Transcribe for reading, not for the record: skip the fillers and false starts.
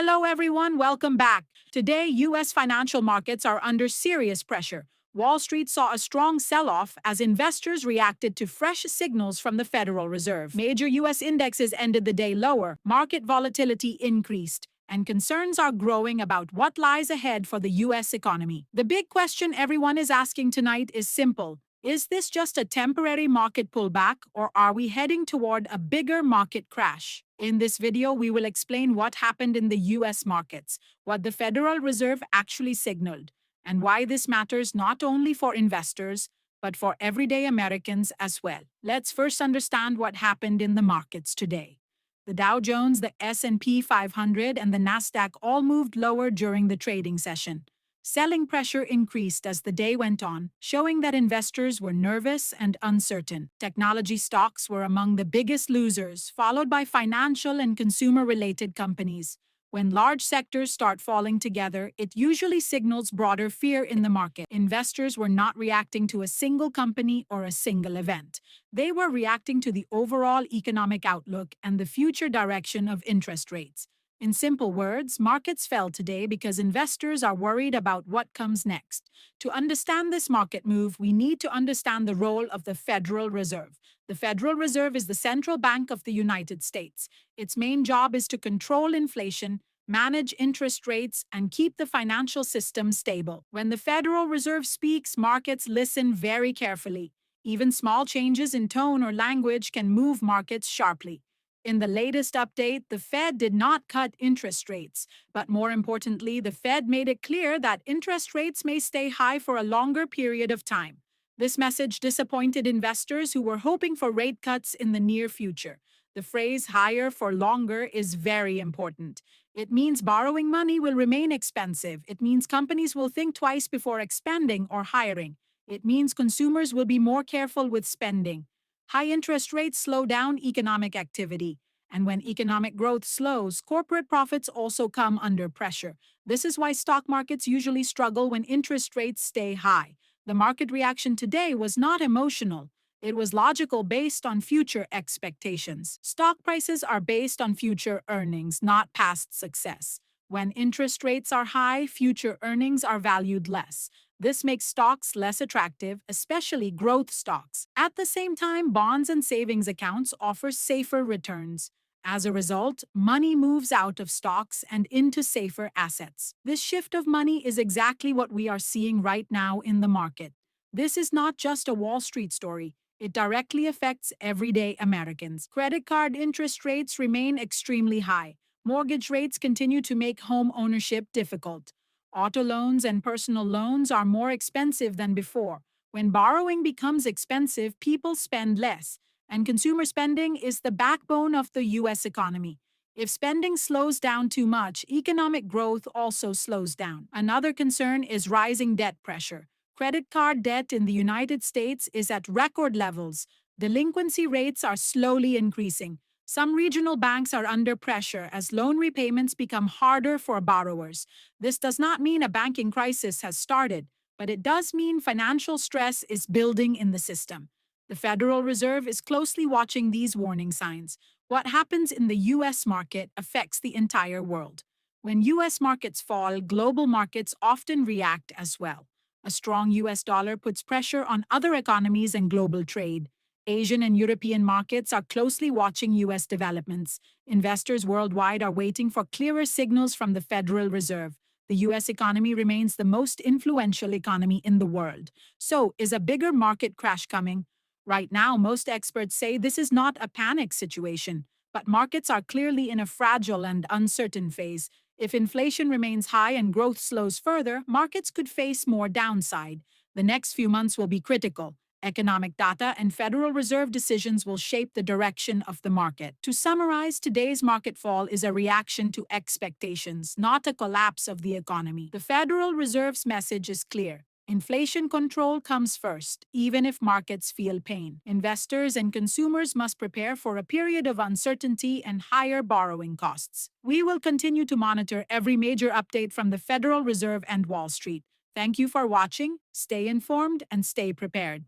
Hello, everyone. Welcome back. Today, U.S. financial markets are under serious pressure. Wall Street saw a strong sell-off as investors reacted to fresh signals from the Federal Reserve. Major U.S. indexes ended the day lower, market volatility increased, and concerns are growing about what lies ahead for the U.S. economy. The big question everyone is asking tonight is simple. Is this just a temporary market pullback, or are we heading toward a bigger market crash? In this video, we will explain what happened in the US markets, what the Federal Reserve actually signaled, and why this matters not only for investors, but for everyday Americans as well. Let's first understand what happened in the markets today. The Dow Jones, the S&P 500, and the Nasdaq all moved lower during the trading session. Selling pressure increased as the day went on, showing that investors were nervous and uncertain. Technology stocks were among the biggest losers, followed by financial and consumer-related companies. When large sectors start falling together, it usually signals broader fear in the market. Investors were not reacting to a single company or a single event. They were reacting to the overall economic outlook and the future direction of interest rates. In simple words, markets fell today because investors are worried about what comes next. To understand this market move, we need to understand the role of the Federal Reserve. The Federal Reserve is the central bank of the United States. Its main job is to control inflation, manage interest rates, and keep the financial system stable. When the Federal Reserve speaks, markets listen very carefully. Even small changes in tone or language can move markets sharply. In the latest update, the Fed did not cut interest rates, but more importantly, the Fed made it clear that interest rates may stay high for a longer period of time. This message disappointed investors who were hoping for rate cuts in the near future. The phrase higher for longer is very important. It means borrowing money will remain expensive. It means companies will think twice before expanding or hiring. It means consumers will be more careful with spending. High interest rates slow down economic activity, and when economic growth slows, corporate profits also come under pressure. This is why stock markets usually struggle when interest rates stay high. The market reaction today was not emotional. It was logical based on future expectations. Stock prices are based on future earnings, not past success. When interest rates are high, future earnings are valued less. This makes stocks less attractive, especially growth stocks. At the same time, bonds and savings accounts offer safer returns. As a result, money moves out of stocks and into safer assets. This shift of money is exactly what we are seeing right now in the market. This is not just a Wall Street story. It directly affects everyday Americans. Credit card interest rates remain extremely high. Mortgage rates continue to make home ownership difficult. Auto loans and personal loans are more expensive than before. When borrowing becomes expensive, people spend less, and consumer spending is the backbone of the U.S. economy. If spending slows down too much, economic growth also slows down. Another concern is rising debt pressure. Credit card debt in the United States is at record levels. Delinquency rates are slowly increasing. Some regional banks are under pressure as loan repayments become harder for borrowers. This does not mean a banking crisis has started, but it does mean financial stress is building in the system. The Federal Reserve is closely watching these warning signs. What happens in the U.S. market affects the entire world. When U.S. markets fall, global markets often react as well. A strong U.S. dollar puts pressure on other economies and global trade. Asian and European markets are closely watching U.S. developments. Investors worldwide are waiting for clearer signals from the Federal Reserve. The U.S. economy remains the most influential economy in the world. So, is a bigger market crash coming? Right now, most experts say this is not a panic situation, but markets are clearly in a fragile and uncertain phase. If inflation remains high and growth slows further, markets could face more downside. The next few months will be critical. Economic data and Federal Reserve decisions will shape the direction of the market. To summarize, today's market fall is a reaction to expectations, not a collapse of the economy. The Federal Reserve's message is clear. Inflation control comes first, even if markets feel pain. Investors and consumers must prepare for a period of uncertainty and higher borrowing costs. We will continue to monitor every major update from the Federal Reserve and Wall Street. Thank you for watching. Stay informed and stay prepared.